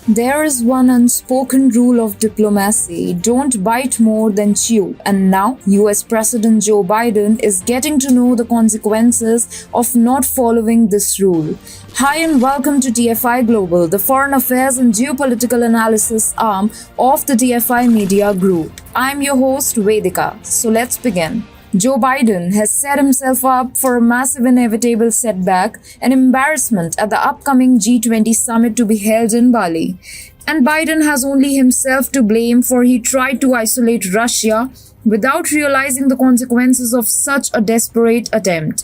There is one unspoken rule of diplomacy: don't bite more than chew. And now, US President Joe Biden is getting to know the consequences of not following this rule. Hi, and welcome to TFI Global, the foreign affairs and geopolitical analysis arm of the TFI Media Group. I'm your host, Vedika. So let's begin. Joe Biden has set himself up for a massive inevitable setback, an embarrassment at the upcoming G20 summit to be held in Bali. And Biden has only himself to blame, for he tried to isolate Russia without realizing the consequences of such a desperate attempt.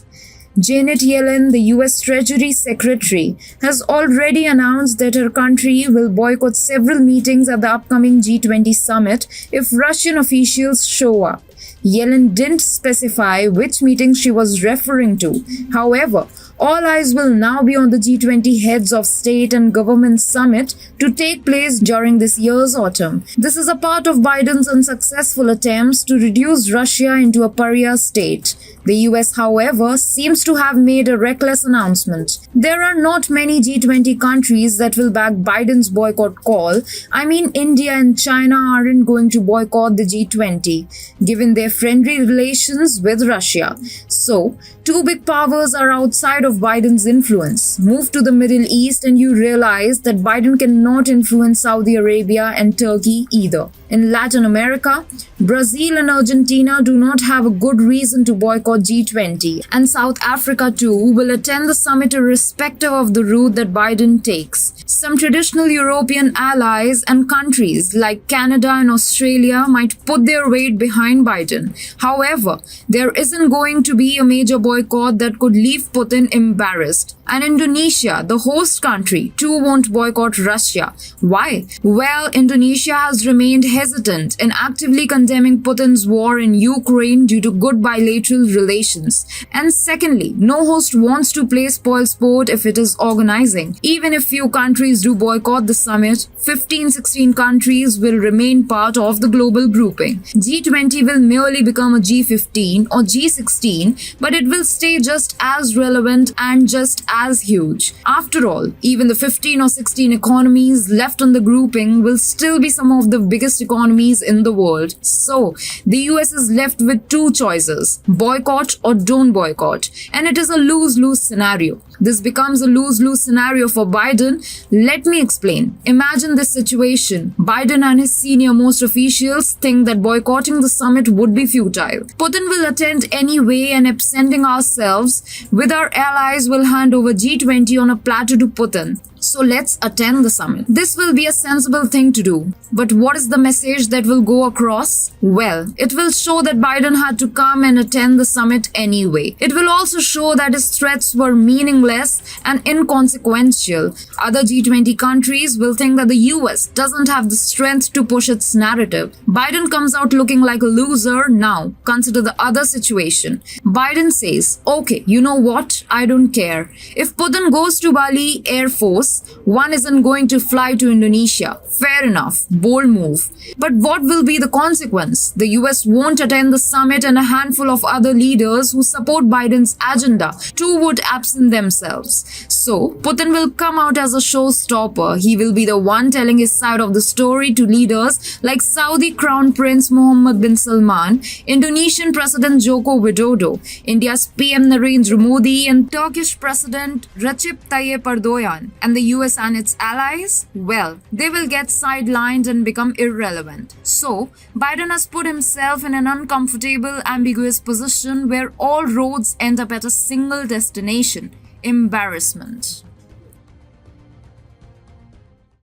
Janet Yellen, the US Treasury Secretary, has already announced that her country will boycott several meetings at the upcoming G20 summit if Russian officials show up. Yellen didn't specify which meetings she was referring to. However, all eyes will now be on the G20 Heads of State and Government Summit to take place during this year's autumn. This is a part of Biden's unsuccessful attempts to reduce Russia into a pariah state. The US, however, seems to have made a reckless announcement. There are not many G20 countries that will back Biden's boycott call. I mean, India and China aren't going to boycott the G20, given their friendly relations with Russia. So, two big powers are outside of Biden's influence. Move to the Middle East and you realize that Biden cannot influence Saudi Arabia and Turkey either. In Latin America, Brazil and Argentina do not have a good reason to boycott G20, and South Africa too will attend the summit irrespective of the route that Biden takes. Some traditional European allies and countries like Canada and Australia might put their weight behind Biden. However, there isn't going to be a major boycott that could leave Putin embarrassed. And Indonesia, the host country, too won't boycott Russia. Why? Well, Indonesia has remained hesitant in actively condemning Putin's war in Ukraine due to good bilateral relations. And secondly, no host wants to play spoilsport if it is organizing. Even if few countries do boycott the summit, 15-16 countries will remain part of the global grouping. G20 will merely become a G15 or G16, but it will stay just as relevant and just as huge. After all, even the 15 or 16 economies left on the grouping will still be some of the biggest economies in the world. So, the US is left with two choices: boycott or don't boycott. And it is a lose-lose scenario. This becomes a lose-lose scenario for Biden. Let me explain. Imagine this situation. Biden and his senior-most officials think that boycotting the summit would be futile. Putin will attend anyway, and absenting ourselves with our allies will hand over G20 on a platter to Putin. So let's attend the summit. This will be a sensible thing to do. But what is the message that will go across? Well, it will show that Biden had to come and attend the summit anyway. It will also show that his threats were meaningless and inconsequential. Other G20 countries will think that the US doesn't have the strength to push its narrative. Biden comes out looking like a loser. Now, consider the other situation. Biden says, okay, you know what? I don't care. If Putin goes to Bali Air Force, one isn't going to fly to Indonesia. Fair enough. Bold move. But what will be the consequence? The US won't attend the summit, and a handful of other leaders who support Biden's agenda too would absent themselves. So, Putin will come out as a showstopper. He will be the one telling his side of the story to leaders like Saudi Crown Prince Mohammed bin Salman, Indonesian President Joko Widodo, India's PM Narendra Modi, and Turkish President Recep Tayyip Erdogan. And the US and its allies? Well, they will get sidelined and become irrelevant. So, Biden has put himself in an uncomfortable, ambiguous position where all roads end up at a single destination: embarrassment.